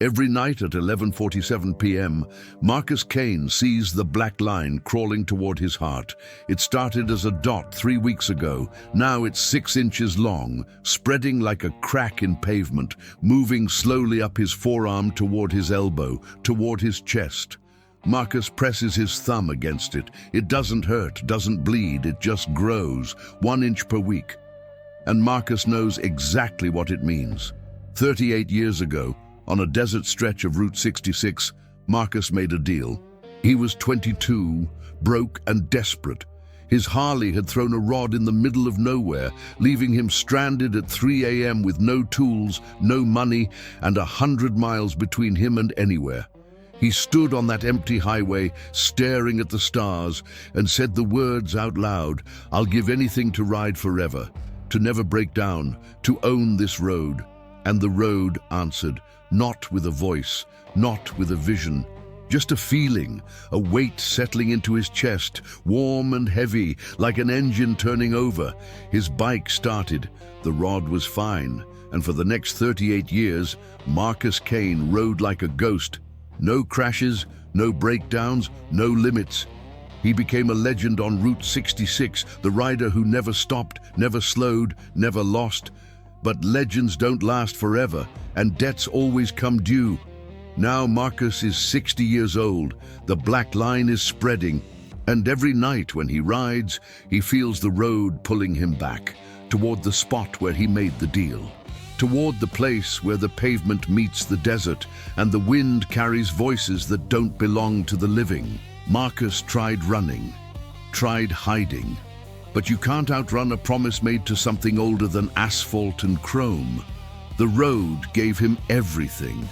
Every night at 11:47 p.m., Marcus Kane sees the black line crawling toward his heart. It started as a dot 3 weeks ago. Now it's 6 inches long, spreading like a crack in pavement, moving slowly up his forearm toward his elbow, toward his chest. Marcus presses his thumb against it. It doesn't hurt, doesn't bleed, it just grows, 1 inch per week. And Marcus knows exactly what it means. 38 years ago, on a desert stretch of Route 66, Marcus made a deal. He was 22, broke and desperate. His Harley had thrown a rod in the middle of nowhere, leaving him stranded at 3 a.m. with no tools, no money, and 100 miles between him and anywhere. He stood on that empty highway, staring at the stars, and said the words out loud, "I'll give anything to ride forever, to never break down, to own this road." And the road answered, not with a voice, not with a vision, just a feeling, a weight settling into his chest, warm and heavy, like an engine turning over. His bike started, the rod was fine, and for the next 38 years, Marcus Kane rode like a ghost. No crashes, no breakdowns, no limits. He became a legend on Route 66, the rider who never stopped, never slowed, never lost. But legends don't last forever, and debts always come due. Now Marcus is 60 years old, the black line is spreading, and every night when he rides, he feels the road pulling him back, toward the spot where he made the deal, toward the place where the pavement meets the desert, and the wind carries voices that don't belong to the living. Marcus tried running, tried hiding, but you can't outrun a promise made to something older than asphalt and chrome. The road gave him everything,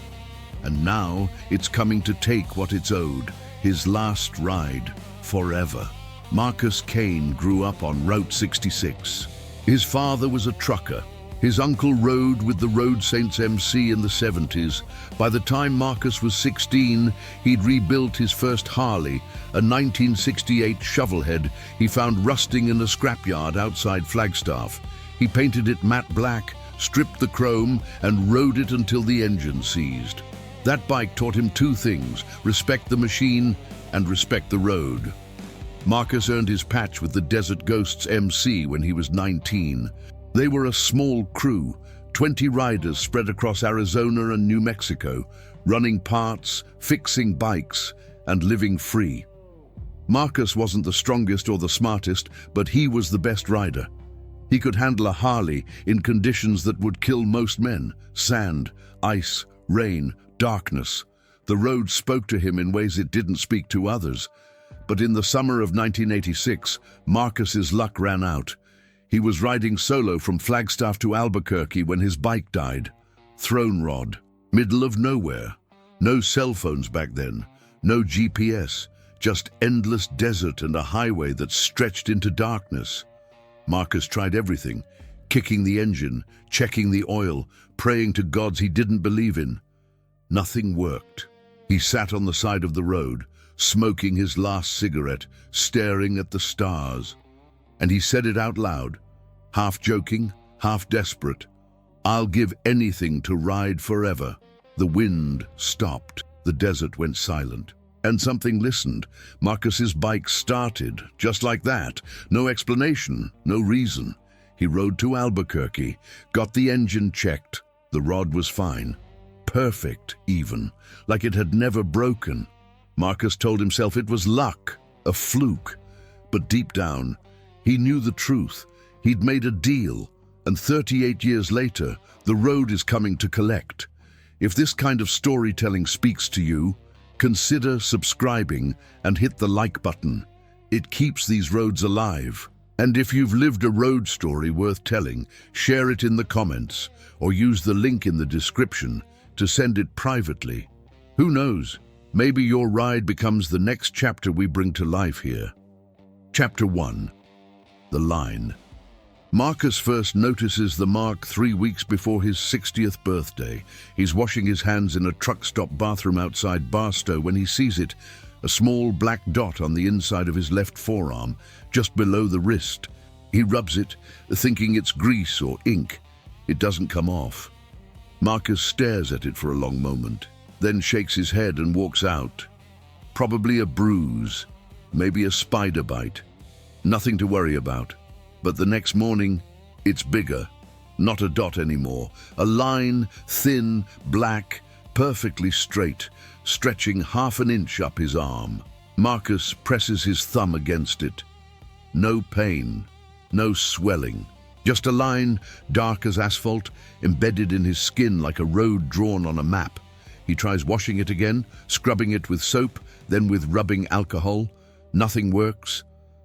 and now it's coming to take what it's owed, his last ride, forever. Marcus Kane grew up on Route 66. His father was a trucker. His uncle rode with the Road Saints MC in the 70s. By the time Marcus was 16, he'd rebuilt his first Harley, a 1968 shovelhead he found rusting in a scrapyard outside Flagstaff. He painted it matte black, stripped the chrome, and rode it until the engine seized. That bike taught him 2 things: respect the machine and respect the road. Marcus earned his patch with the Desert Ghosts MC when he was 19. They were a small crew, 20 riders spread across Arizona and New Mexico, running parts, fixing bikes, and living free. Marcus wasn't the strongest or the smartest, but he was the best rider. He could handle a Harley in conditions that would kill most men: sand, ice, rain, darkness. The road spoke to him in ways it didn't speak to others. But in the summer of 1986, Marcus's luck ran out. He was riding solo from Flagstaff to Albuquerque when his bike died. Throne rod, middle of nowhere. No cell phones back then, no GPS, just endless desert and a highway that stretched into darkness. Marcus tried everything, kicking the engine, checking the oil, praying to gods he didn't believe in. Nothing worked. He sat on the side of the road, smoking his last cigarette, staring at the stars. And he said it out loud, half joking, half desperate. "I'll give anything to ride forever." The wind stopped. The desert went silent. And something listened. Marcus's bike started, just like that. No explanation, no reason. He rode to Albuquerque, got the engine checked. The rod was fine. Perfect, even, like it had never broken. Marcus told himself it was luck, a fluke. But deep down, he knew the truth. He'd made a deal, and 38 years later, the road is coming to collect. If this kind of storytelling speaks to you, consider subscribing and hit the like button. It keeps these roads alive. And if you've lived a road story worth telling, share it in the comments or use the link in the description to send it privately. Who knows? Maybe your ride becomes the next chapter we bring to life here. Chapter 1. The Line. Marcus first notices the mark 3 weeks before his 60th birthday. He's washing his hands in a truck stop bathroom outside Barstow when he sees it, a small black dot on the inside of his left forearm, just below the wrist. He rubs it, thinking it's grease or ink. It doesn't come off. Marcus stares at it for a long moment. then shakes his head and walks out. Probably a bruise, maybe a spider bite. Nothing to worry about. But the next morning, it's bigger. Not a dot anymore. A line, thin, black, perfectly straight, stretching half an inch up his arm. Marcus presses his thumb against it. No pain, no swelling. Just a line, dark as asphalt, embedded in his skin like a road drawn on a map. He tries washing it again, scrubbing it with soap, then with rubbing alcohol. Nothing works.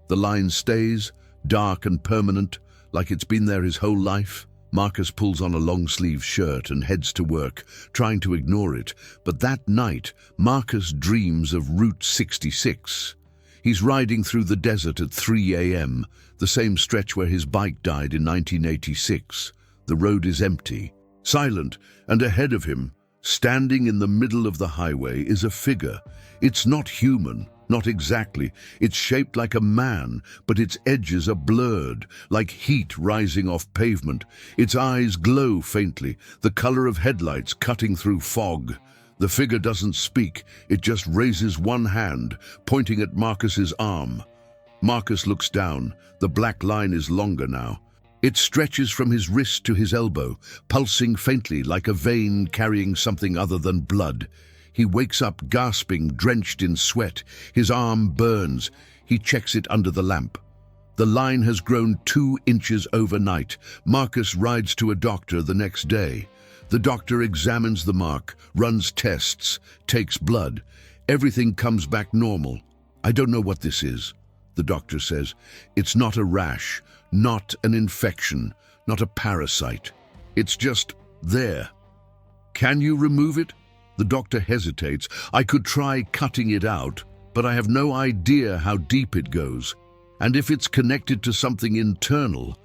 The line stays, dark and permanent, like it's been there his whole life. Marcus pulls on a long-sleeved shirt and heads to work, trying to ignore it. But that night, Marcus dreams of Route 66. He's riding through the desert at 3 a.m., the same stretch where his bike died in 1986. The road is empty, silent, and ahead of him, standing in the middle of the highway, is a figure. It's not human, not exactly. It's shaped like a man, but its edges are blurred, like heat rising off pavement. Its eyes glow faintly, the color of headlights cutting through fog. The figure doesn't speak, it just raises one hand, pointing at Marcus's arm. Marcus looks down. The black line is longer now. It stretches from his wrist to his elbow, pulsing faintly like a vein carrying something other than blood. He wakes up gasping, drenched in sweat. His arm burns. He checks it under the lamp. The line has grown 2 inches overnight. Marcus rides to a doctor the next day. The doctor examines the mark, runs tests, takes blood. Everything comes back normal. "I don't know what this is," the doctor says. "It's not a rash, not an infection, not a parasite. It's just there." "Can you remove it?" The doctor hesitates. "I could try cutting it out, but I have no idea how deep it goes. And if it's connected to something internal..."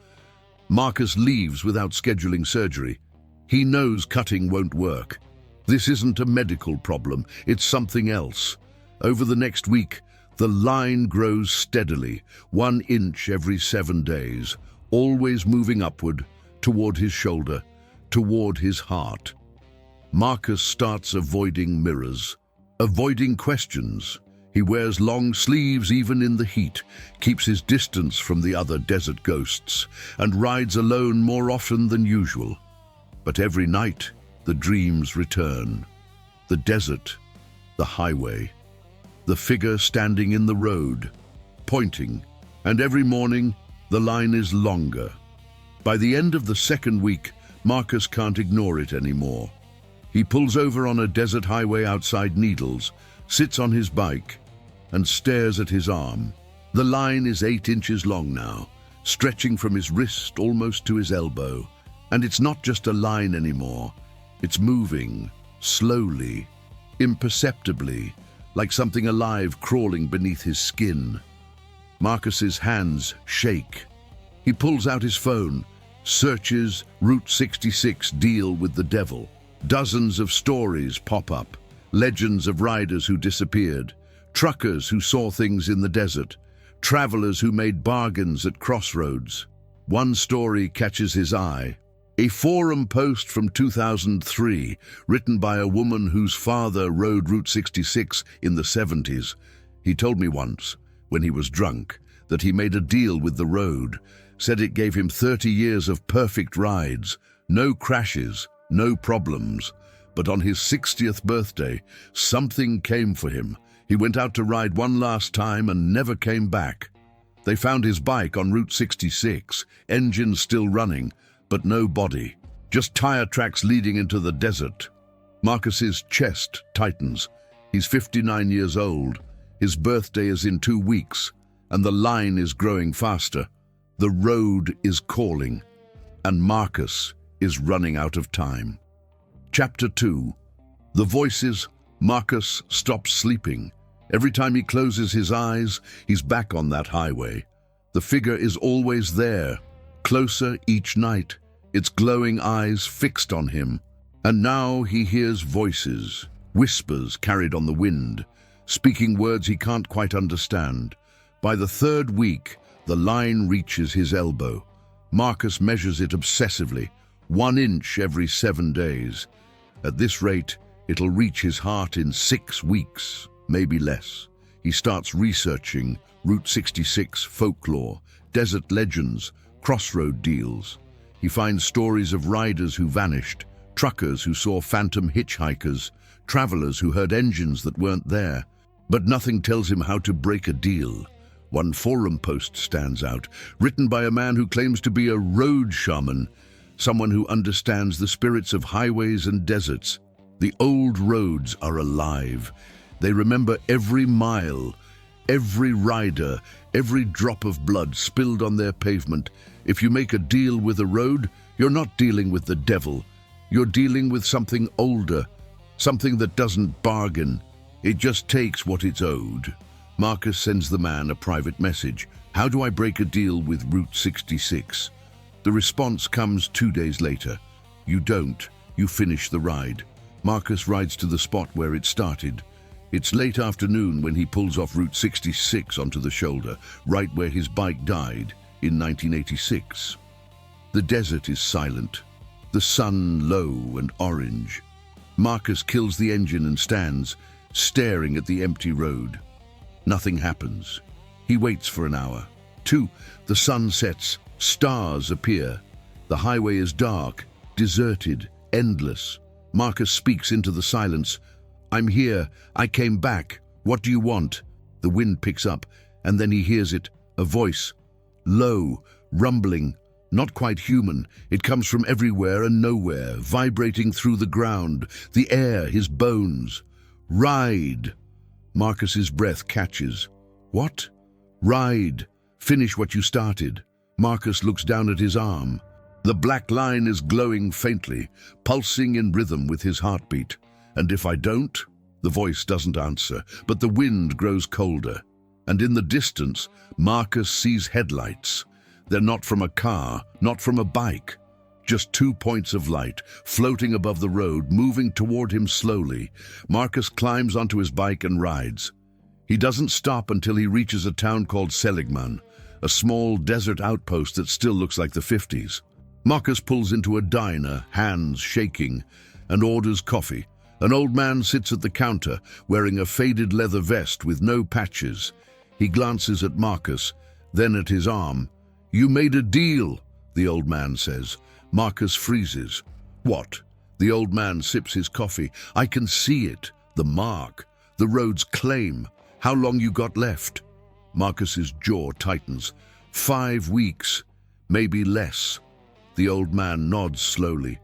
Marcus leaves without scheduling surgery. He knows cutting won't work. This isn't a medical problem, it's something else. Over the next week, the line grows steadily, 1 inch every 7 days, always moving upward, toward his shoulder, toward his heart. Marcus starts avoiding mirrors, avoiding questions. He wears long sleeves even in the heat, keeps his distance from the other desert ghosts, and rides alone more often than usual. But every night, the dreams return. The desert, the highway, the figure standing in the road, pointing, and every morning, the line is longer. By the end of the 2nd week, Marcus can't ignore it anymore. He pulls over on a desert highway outside Needles, sits on his bike, and stares at his arm. The line is 8 inches long now, stretching from his wrist almost to his elbow. And it's not just a line anymore. It's moving, slowly, imperceptibly, like something alive crawling beneath his skin. Marcus's hands shake. He pulls out his phone, searches Route 66 deal with the devil. Dozens of stories pop up. Legends of riders who disappeared, truckers who saw things in the desert, travelers who made bargains at crossroads. One story catches his eye. A forum post from 2003, written by a woman whose father rode Route 66 in the 70s. He told me once, when he was drunk, that he made a deal with the road, said it gave him 30 years of perfect rides, no crashes, no problems. But on his 60th birthday, something came for him. He went out to ride one last time and never came back. They found his bike on Route 66, engine still running, but no body, just tire tracks leading into the desert. Marcus's chest tightens. He's 59 years old. His birthday is in 2 weeks, and the line is growing faster. The road is calling, and Marcus is running out of time. Chapter 2. The voices. Marcus stops sleeping. Every time he closes his eyes, he's back on that highway. The figure is always there, closer each night, its glowing eyes fixed on him. And now he hears voices, whispers carried on the wind, speaking words he can't quite understand. By the 3rd week, the line reaches his elbow. Marcus measures it obsessively, 1 inch every 7 days. At this rate, It'll reach his heart in 6 weeks, maybe less. He starts researching Route 66 folklore, desert legends, crossroad deals. He finds stories of riders who vanished, truckers who saw phantom hitchhikers, travelers who heard engines that weren't there. But nothing tells him how to break a deal. One forum post stands out, written by a man who claims to be a road shaman, someone who understands the spirits of highways and deserts. The old roads are alive. They remember every mile, every rider, every drop of blood spilled on their pavement. If you make a deal with a road, you're not dealing with the devil. You're dealing with something older, something that doesn't bargain. It just takes what it's owed. Marcus sends the man a private message. How do I break a deal with Route 66? The response comes 2 days later. You don't. You finish the ride. Marcus rides to the spot where it started. It's late afternoon when he pulls off Route 66 onto the shoulder, right where his bike died in 1986. The desert is silent, the sun low and orange. Marcus kills the engine and stands, staring at the empty road. Nothing happens. He waits for an hour. 2, the sun sets, stars appear. The highway is dark, deserted, endless. Marcus speaks into the silence. I'm here. I came back. What do you want? The wind picks up, and then he hears it, a voice. Low, rumbling, not quite human. It comes from everywhere and nowhere, vibrating through the ground, the air, his bones. Ride. Marcus's breath catches. What? Ride. Finish what you started. Marcus looks down at his arm. The black line is glowing faintly, pulsing in rhythm with his heartbeat. And if I don't? The voice doesn't answer, but the wind grows colder. And in the distance, Marcus sees headlights. They're not from a car, not from a bike. Just 2 points of light, floating above the road, moving toward him slowly. Marcus climbs onto his bike and rides. He doesn't stop until he reaches a town called Seligman, a small desert outpost that still looks like the 50s. Marcus pulls into a diner, hands shaking, and orders coffee. An old man sits at the counter, wearing a faded leather vest with no patches. He glances at Marcus, then at his arm. "You made a deal," the old man says. Marcus freezes. "What?" The old man sips his coffee. "I can see it. The mark. The road's claim. How long you got left?" Marcus's jaw tightens. 5 weeks. Maybe less. The old man nods slowly.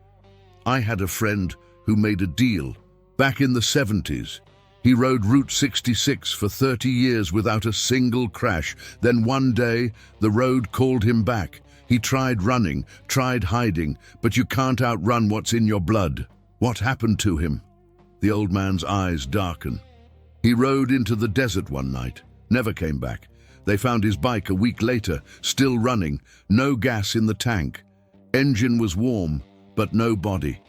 "I had a friend who made a deal. Back in the 70s. He rode Route 66 for 30 years without a single crash. Then one day, the road called him back. He tried running, tried hiding, but you can't outrun what's in your blood." "What happened to him?" The old man's eyes darken. "He rode into the desert one night, never came back. They found his bike a week later, still running, no gas in the tank. Engine was warm, but no body.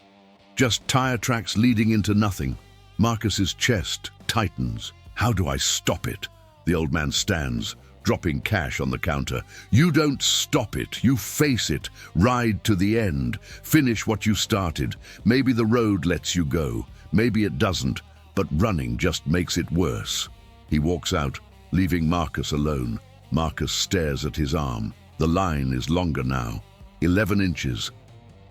Just tire tracks leading into nothing." Marcus's chest tightens. "How do I stop it?" The old man stands, dropping cash on the counter. "You don't stop it, you face it. Ride to the end. Finish what you started. Maybe the road lets you go. Maybe it doesn't, but running just makes it worse." He walks out, leaving Marcus alone. Marcus stares at his arm. The line is longer now. 11 inches.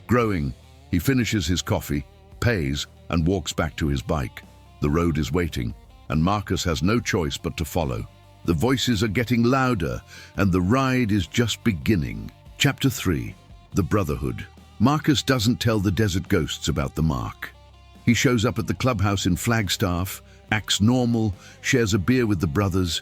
Growing, he finishes his coffee, pays, and walks back to his bike. The road is waiting, and Marcus has no choice but to follow. The voices are getting louder, and the ride is just beginning. Chapter 3. The Brotherhood. Marcus doesn't tell the desert ghosts about the mark. He shows up at the clubhouse in Flagstaff, acts normal, shares a beer with the brothers,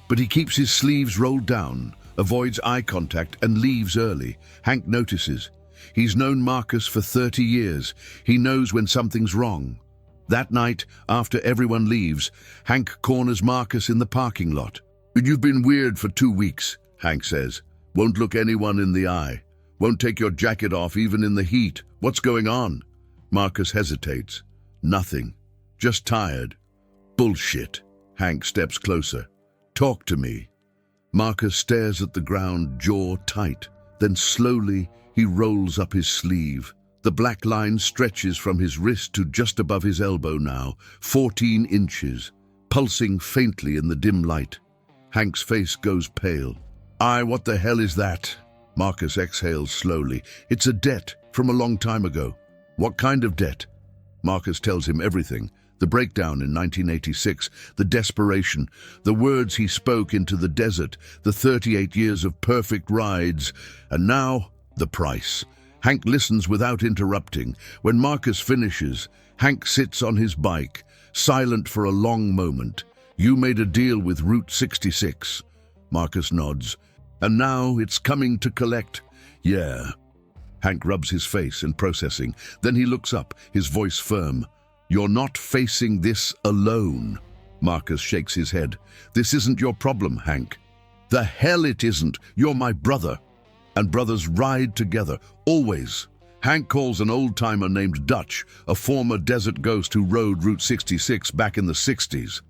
but he keeps his sleeves rolled down, avoids eye contact, and leaves early. Hank notices. He's known Marcus for 30 years. He knows when something's wrong. That night, after everyone leaves, Hank corners Marcus in the parking lot. "You've been weird for 2 weeks, Hank says. Won't look anyone in the eye. Won't take your jacket off even in the heat. What's going on?" Marcus hesitates. "Nothing. Just tired." "Bullshit." Hank steps closer. "Talk to me." Marcus stares at the ground, jaw tight. Then slowly, he rolls up his sleeve. The black line stretches from his wrist to just above his elbow now, 14 inches, pulsing faintly in the dim light. Hank's face goes pale. What the hell is that? Marcus exhales slowly. It's a debt from a long time ago. What kind of debt? Marcus tells him everything. The breakdown in 1986, the desperation, the words he spoke into the desert, the 38 years of perfect rides, and now the price. Hank listens without interrupting. When Marcus finishes, Hank sits on his bike, silent for a long moment. You made a deal with Route 66. Marcus nods. And now it's coming to collect. Yeah. Hank rubs his face in processing. Then he looks up, his voice firm. You're not facing this alone. Marcus shakes his head. This isn't your problem, Hank. The hell it isn't. You're my brother. And brothers ride together, always. Hank calls an old-timer named Dutch, a former desert ghost who rode Route 66 back in the 60s.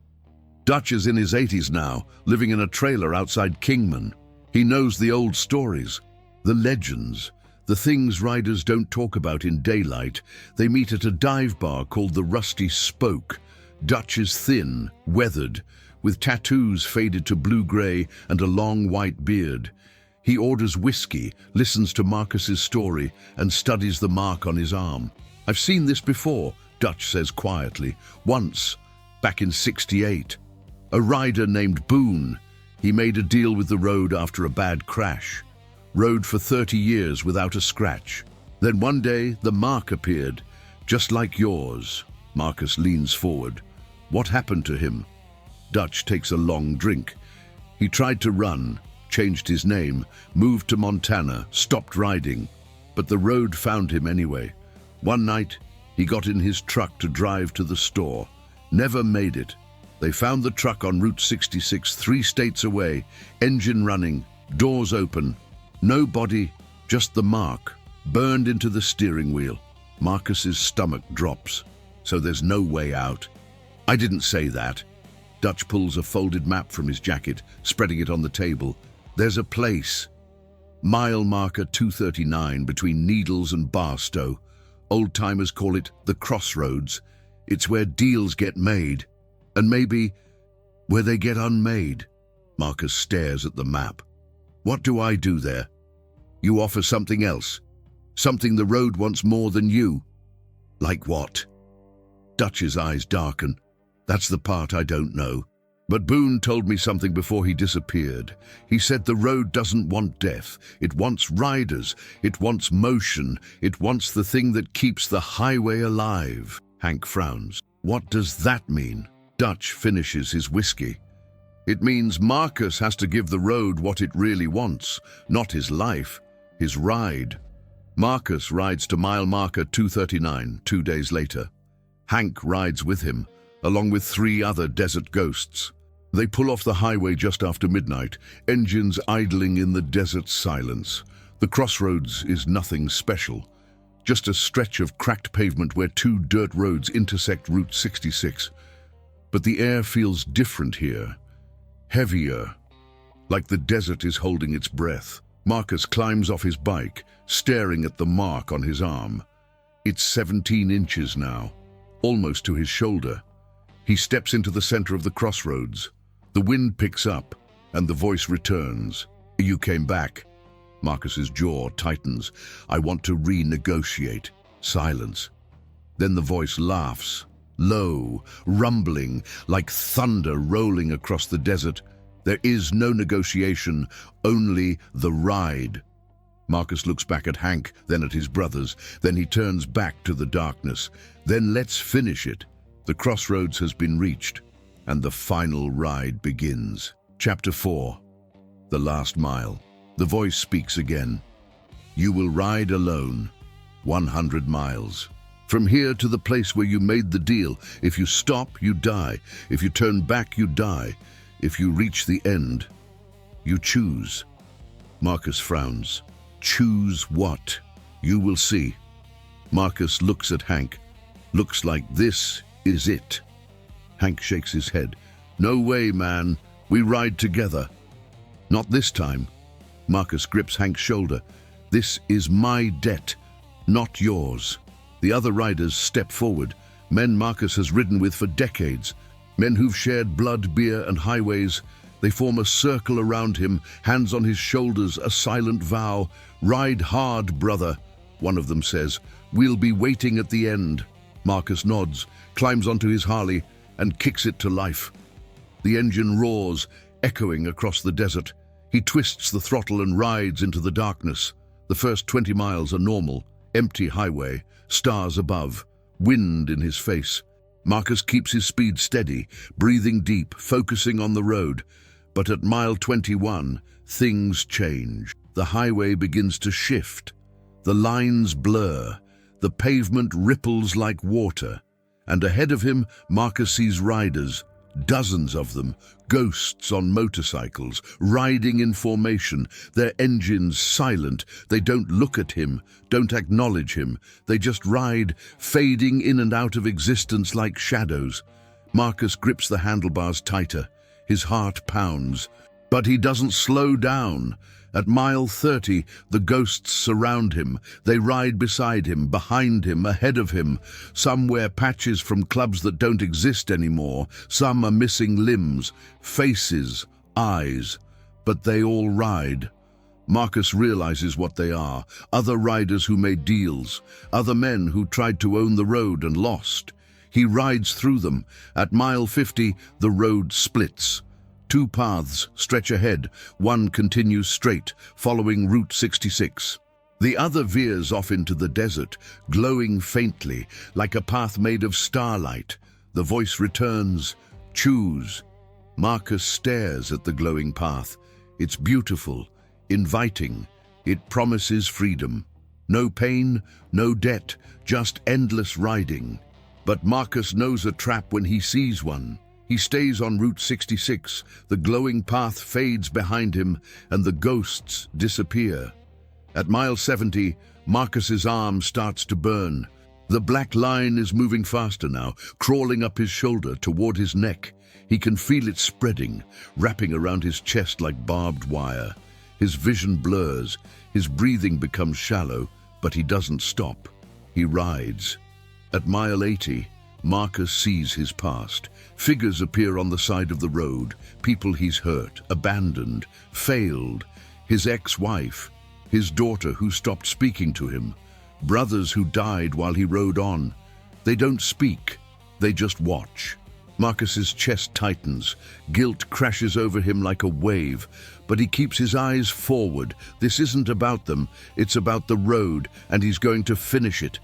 Dutch is in his 80s now, living in a trailer outside Kingman. He knows the old stories, the legends, the things riders don't talk about in daylight. They meet at a dive bar called the Rusty Spoke. Dutch is thin, weathered, with tattoos faded to blue-gray and a long white beard. He orders whiskey, listens to Marcus's story, and studies the mark on his arm. I've seen this before, Dutch says quietly. Once, back in '68. A rider named Boone. He made a deal with the road after a bad crash. Rode for 30 years without a scratch. Then one day, the mark appeared, just like yours. Marcus leans forward. What happened to him? Dutch takes a long drink. He tried to run, changed his name, moved to Montana, stopped riding. But the road found him anyway. One night, he got in his truck to drive to the store. Never made it. They found the truck on Route 66, 3 states away, engine running, doors open. No body, just the mark, burned into the steering wheel. Marcus's stomach drops, so there's no way out. I didn't say that. Dutch pulls a folded map from his jacket, spreading it on the table. There's a place. Mile marker 239 between Needles and Barstow. Old-timers call it the Crossroads. It's where deals get made. And maybe where they get unmade. Marcus stares at the map. What do I do there? You offer something else. Something the road wants more than you. Like what? Dutch's eyes darken. That's the part I don't know. But Boone told me something before he disappeared. He said the road doesn't want death. It wants riders. It wants motion. It wants the thing that keeps the highway alive. Hank frowns. What does that mean? Dutch finishes his whiskey. It means Marcus has to give the road what it really wants, not his life, his ride. Marcus rides to mile marker 239 2 days later. Hank rides with him, along with 3 other desert ghosts. They pull off the highway just after midnight, engines idling in the desert silence. The crossroads is nothing special, just a stretch of cracked pavement where 2 dirt roads intersect Route 66. But the air feels different here. Heavier, like the desert is holding its breath. Marcus climbs off his bike, staring at the mark on his arm. It's 17 inches now, almost to his shoulder. He steps into the center of the crossroads. The wind picks up, and the voice returns. You came back. Marcus's jaw tightens. I want to renegotiate. Silence. Then the voice laughs. Low, rumbling, like thunder rolling across the desert. There is no negotiation, only the ride. Marcus looks back at Hank, then at his brothers. Then he turns back to the darkness. Then let's finish it. The crossroads has been reached, and the final ride begins. Chapter 4. The Last Mile. The voice speaks again. You will ride alone, 100 miles. From here to the place where you made the deal. If you stop, you die. If you turn back, you die. If you reach the end, you choose. Marcus frowns. Choose what? You will see. Marcus looks at Hank. Looks like this is it. Hank shakes his head. No way, man. We ride together. Not this time. Marcus grips Hank's shoulder. This is my debt. Not yours. The other riders step forward, men Marcus has ridden with for decades, men who've shared blood, beer, and highways. They form a circle around him, hands on his shoulders, a silent vow. "Ride hard, brother," one of them says. "We'll be waiting at the end." Marcus nods, climbs onto his Harley, and kicks it to life. The engine roars, echoing across the desert. He twists the throttle and rides into the darkness. The first 20 miles are normal, empty highway, stars above, wind in his face. Marcus keeps his speed steady, breathing deep, focusing on the road. But at mile 21, things change. The highway begins to shift. The lines blur. The pavement ripples like water. And ahead of him, Marcus sees riders, dozens of them, ghosts on motorcycles, riding in formation, their engines silent. They don't look at him, don't acknowledge him. They just ride, fading in and out of existence like shadows. Marcus grips the handlebars tighter. His heart pounds. But he doesn't slow down. At mile 30, the ghosts surround him. They ride beside him, behind him, ahead of him. Some wear patches from clubs that don't exist anymore. Some are missing limbs, faces, eyes. But they all ride. Marcus realizes what they are. Other riders who made deals. Other men who tried to own the road and lost. He rides through them. At mile 50, the road splits. Two paths stretch ahead. One continues straight, following Route 66. The other veers off into the desert, glowing faintly, like a path made of starlight. The voice returns, "Choose." Marcus stares at the glowing path. It's beautiful, inviting. It promises freedom. No pain, no debt, just endless riding. But Marcus knows a trap when he sees one. He stays on Route 66, the glowing path fades behind him, and the ghosts disappear. At mile 70, Marcus's arm starts to burn. The black line is moving faster now, crawling up his shoulder toward his neck. He can feel it spreading, wrapping around his chest like barbed wire. His vision blurs, his breathing becomes shallow, but he doesn't stop. He rides. At mile 80, Marcus sees his past. Figures appear on the side of the road, people he's hurt, abandoned, failed. His ex-wife, his daughter who stopped speaking to him, brothers who died while he rode on. They don't speak, they just watch. Marcus's chest tightens, guilt crashes over him like a wave, but he keeps his eyes forward. This isn't about them, it's about the road, and he's going to finish it.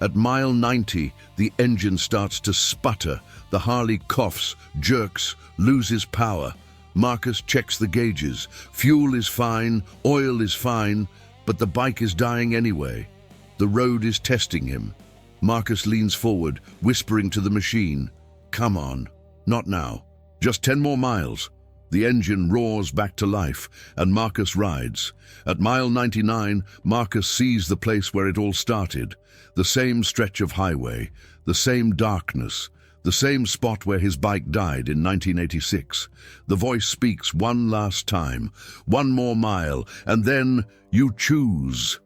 At mile 90, the engine starts to sputter. The Harley coughs, jerks, loses power. Marcus checks the gauges. Fuel is fine, oil is fine, but the bike is dying anyway. The road is testing him. Marcus leans forward, whispering to the machine, "Come on, not now. Just 10 more miles." The engine roars back to life, and Marcus rides. At mile 99, Marcus sees the place where it all started. The same stretch of highway, the same darkness, the same spot where his bike died in 1986. The voice speaks one last time, one more mile, and then you choose.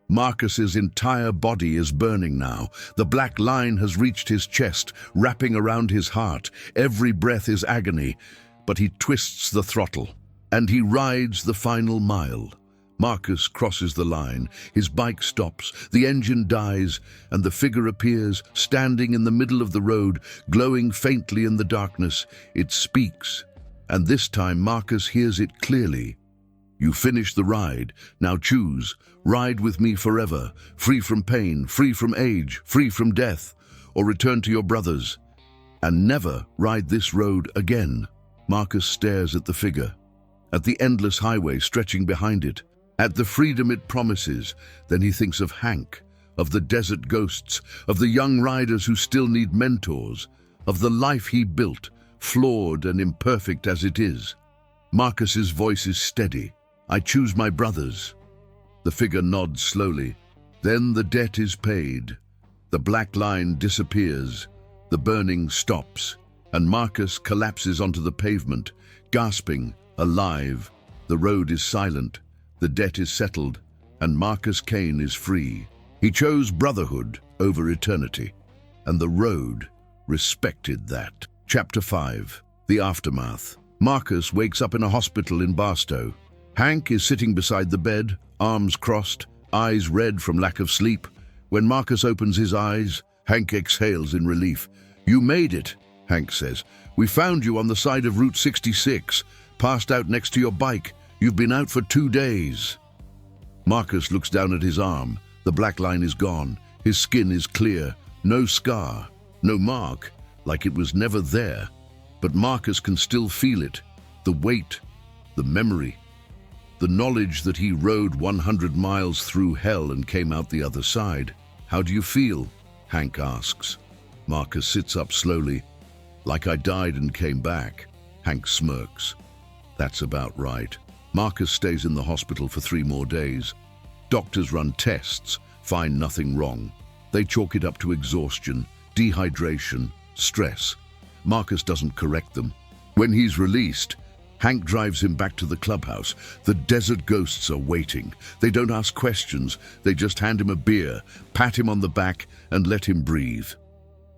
Marcus's entire body is burning now. The black line has reached his chest, wrapping around his heart. Every breath is agony. But he twists the throttle, and he rides the final mile. Marcus crosses the line, his bike stops, the engine dies, and the figure appears, standing in the middle of the road, glowing faintly in the darkness. It speaks, and this time Marcus hears it clearly. "You finish the ride, now choose. Ride with me forever, free from pain, free from age, free from death, or return to your brothers, and never ride this road again." Marcus stares at the figure, at the endless highway stretching behind it, at the freedom it promises. Then he thinks of Hank, of the desert ghosts, of the young riders who still need mentors, of the life he built, flawed and imperfect as it is. Marcus's voice is steady. "I choose my brothers." The figure nods slowly. Then the debt is paid. The black line disappears. The burning stops. And Marcus collapses onto the pavement, gasping, alive. The road is silent, the debt is settled, and Marcus Kane is free. He chose brotherhood over eternity, and the road respected that. Chapter 5. The Aftermath. Marcus wakes up in a hospital in Barstow. Hank is sitting beside the bed, arms crossed, eyes red from lack of sleep. When Marcus opens his eyes, Hank exhales in relief. "You made it," Hank says. "We found you on the side of Route 66, passed out next to your bike. You've been out for 2 days." Marcus looks down at his arm. The black line is gone. His skin is clear. No scar, no mark, like it was never there. But Marcus can still feel it. The weight, the memory, the knowledge that he rode 100 miles through hell and came out the other side. "How do you feel?" Hank asks. Marcus sits up slowly. "Like I died and came back." Hank smirks. "That's about right." Marcus stays in the hospital for 3 more days. Doctors run tests, find nothing wrong. They chalk it up to exhaustion, dehydration, stress. Marcus doesn't correct them. When he's released, Hank drives him back to the clubhouse. The desert ghosts are waiting. They don't ask questions. They just hand him a beer, pat him on the back, and let him breathe.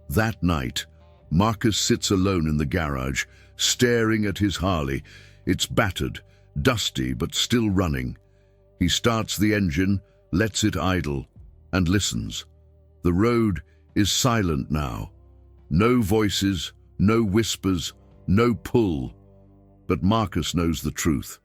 That night, Marcus sits alone in the garage, staring at his Harley. It's battered, dusty, but still running. He starts the engine, lets it idle, and listens. The road is silent now. No voices, no whispers, no pull. But Marcus knows the truth.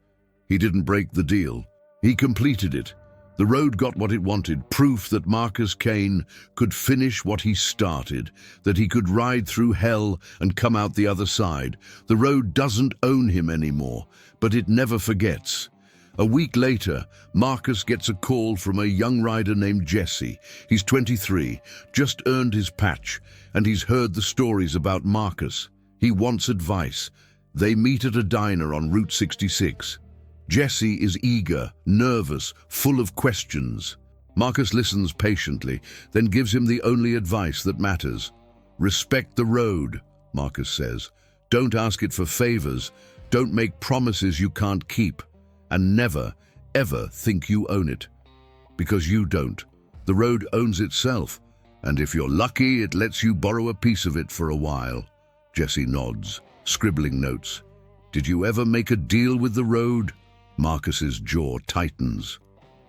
He didn't break the deal. He completed it. The road got what it wanted, proof that Marcus Kane could finish what he started, that he could ride through hell and come out the other side. The road doesn't own him anymore, but it never forgets. A week later, Marcus gets a call from a young rider named Jesse. He's 23, just earned his patch, and he's heard the stories about Marcus. He wants advice. They meet at a diner on Route 66. Jesse is eager, nervous, full of questions. Marcus listens patiently, then gives him the only advice that matters. "Respect the road," Marcus says. "Don't ask it for favors. Don't make promises you can't keep. And never, ever think you own it. Because you don't. The road owns itself, and if you're lucky, it lets you borrow a piece of it for a while." Jesse nods, scribbling notes. "Did you ever make a deal with the road?" Marcus's jaw tightens.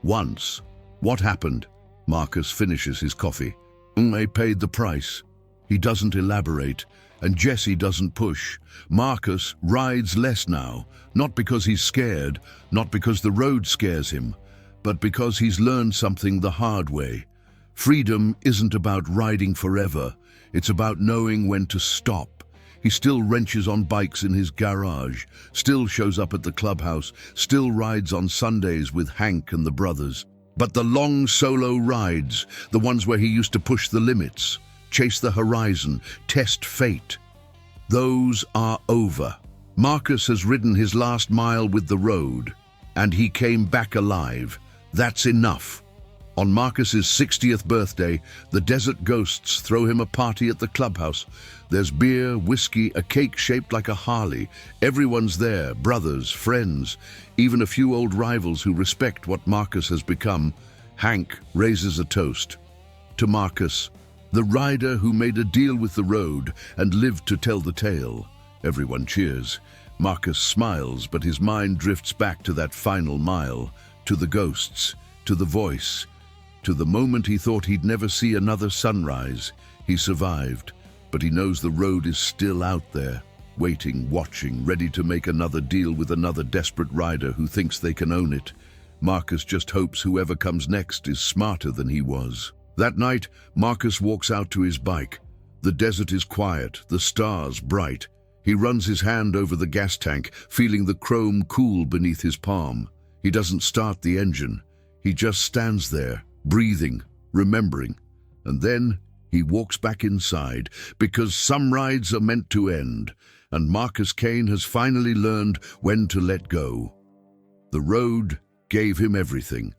"Once." "What happened?" Marcus finishes his coffee. "I paid the price." He doesn't elaborate, and Jesse doesn't push. Marcus rides less now, not because he's scared, not because the road scares him, but because he's learned something the hard way. Freedom isn't about riding forever. It's about knowing when to stop. He still wrenches on bikes in his garage, still shows up at the clubhouse, still rides on Sundays with Hank and the brothers. But the long solo rides, the ones where he used to push the limits, chase the horizon, test fate, those are over. Marcus has ridden his last mile with the road, and he came back alive. That's enough. On Marcus's 60th birthday, the desert ghosts throw him a party at the clubhouse. There's beer, whiskey, a cake shaped like a Harley. Everyone's there, brothers, friends, even a few old rivals who respect what Marcus has become. Hank raises a toast. To Marcus, the rider who made a deal with the road and lived to tell the tale. Everyone cheers. Marcus smiles, but his mind drifts back to that final mile, to the ghosts, to the voice, to the moment he thought he'd never see another sunrise. He survived, but he knows the road is still out there, waiting, watching, ready to make another deal with another desperate rider who thinks they can own it. Marcus just hopes whoever comes next is smarter than he was. That night, Marcus walks out to his bike. The desert is quiet, the stars bright. He runs his hand over the gas tank, feeling the chrome cool beneath his palm. He doesn't start the engine. He just stands there, breathing, remembering. And then he walks back inside, because some rides are meant to end, and Marcus Kane has finally learned when to let go. The road gave him everything,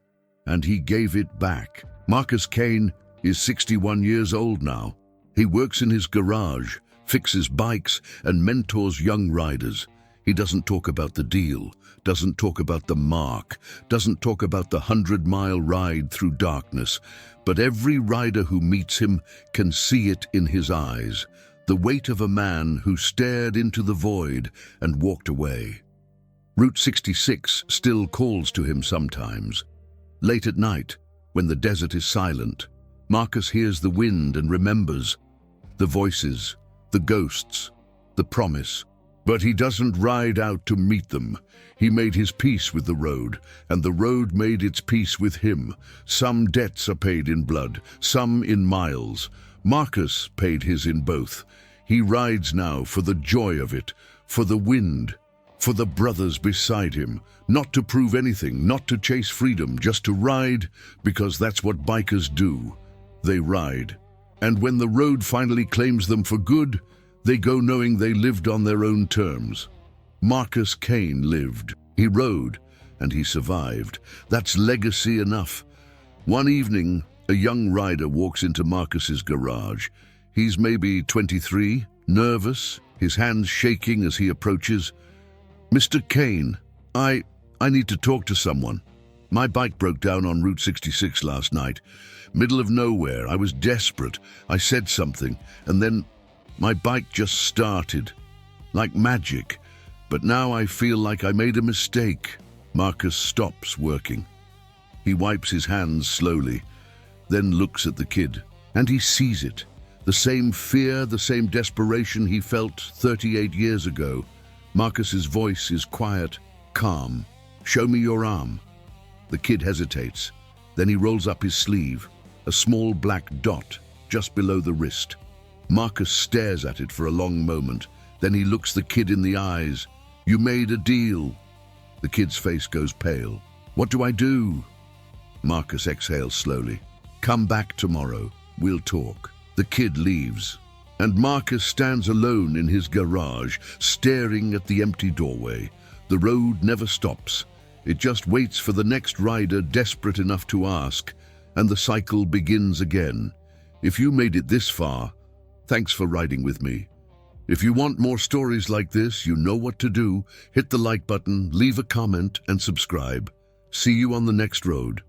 and he gave it back. Marcus Kane is 61 years old now. He works in his garage, fixes bikes, and mentors young riders. He doesn't talk about the deal, doesn't talk about the mark, doesn't talk about the 100-mile ride through darkness, but every rider who meets him can see it in his eyes, the weight of a man who stared into the void and walked away. Route 66 still calls to him sometimes. Late at night, when the desert is silent, Marcus hears the wind and remembers the voices, the ghosts, the promise. But he doesn't ride out to meet them. He made his peace with the road, and the road made its peace with him. Some debts are paid in blood, some in miles. Marcus paid his in both. He rides now for the joy of it, for the wind, for the brothers beside him, not to prove anything, not to chase freedom, just to ride, because that's what bikers do. They ride. And when the road finally claims them for good, they go knowing they lived on their own terms. Marcus Kane lived. He rode, and he survived. That's legacy enough. One evening, a young rider walks into Marcus's garage. He's maybe 23, nervous, his hands shaking as he approaches. "Mr. Kane, I need to talk to someone. My bike broke down on Route 66 last night. Middle of nowhere. I was desperate. I said something, and then my bike just started. Like magic. But now I feel like I made a mistake." Marcus stops working. He wipes his hands slowly, then looks at the kid, and he sees it. The same fear, the same desperation he felt 38 years ago. Marcus's voice is quiet, calm. "Show me your arm." The kid hesitates. Then he rolls up his sleeve, a small black dot just below the wrist. Marcus stares at it for a long moment. Then he looks the kid in the eyes. "You made a deal." The kid's face goes pale. "What do I do?" Marcus exhales slowly. "Come back tomorrow. We'll talk." The kid leaves, and Marcus stands alone in his garage, staring at the empty doorway. The road never stops. It just waits for the next rider desperate enough to ask, and the cycle begins again. If you made it this far, thanks for riding with me. If you want more stories like this, you know what to do. Hit the like button, leave a comment, and subscribe. See you on the next road.